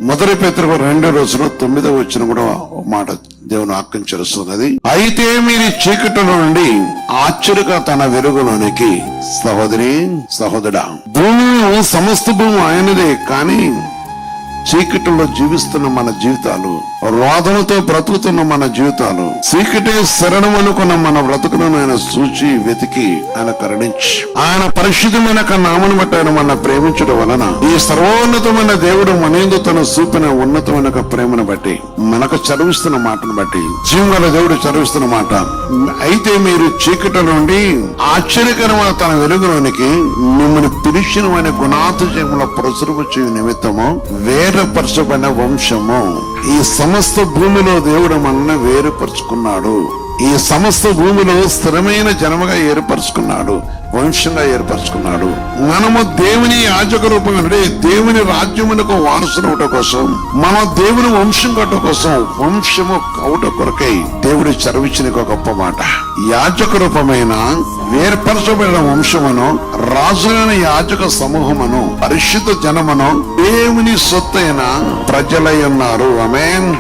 మొదటి పేతురు 2:9 కూడా మాట దేవుని వాక్యం చేస్తున్నది. అయితే మీరు చీకటిలో నుండి ఆశ్చర్యగా తన వెలుగులోనికి సహోదరి సహోదరా, భూమి సమస్త భూమి ఆయనదే, కానీ చీకటిలో జీవిస్తున్న మన జీవితాలు, రోదనతో బ్రతుకుతున్న మన జీవితాలు, చీకటే శరణం అనుకున్న మన బ్రతుకులను ఆయన సూచి వెతికి ఆయన కరుణించి ఆయన పరిశుద్ధమైన నామను బట్టి ఆయన మన ప్రేమించడం వలన ఈ సర్వోన్నతమైన దేవుడు మనయందు తన చూపిన ఉన్నతమైన ప్రేమను బట్టి మనకు చదివిస్తున్న మాటను బట్టి జీవగల దేవుడు చదివిస్తున్న మాట, అయితే మీరు చీకటి నుండి ఆశ్చర్యకరమైన తన వెలుగులోనికి మిమ్మల్ని పిలిచిన గుణాతిశయముల ప్రసురుపు చేయు నిమిత్తము వేరుపరచబడిన వంశము. ఈ సమస్త భూమిలో దేవుడు మనల్ని వేరుపరుచుకున్నాడు. ఈ సమస్త భూమిలో స్థిరమైన జనముగా ఏర్పరచుకున్నాడు, వంశంగా ఏర్పరచుకున్నాడు. మనము దేవుని యాజక రూపంగా దేవుని రాజ్యమునకు వారసునవుట కోసం, మన దేవుని వంశం కట్ట కోసం, వంశము కౌట కొరకై దేవుడు చదివించిన గొప్ప మాట. యాజక రూపమైన వేర్పరచబడిన వంశమును, రాజులైన యాజక సమూహమును, పరిశుద్ధ జనమును, దేవుని సొత్తైన ప్రజలై ఉన్నారు. ఆమేన్.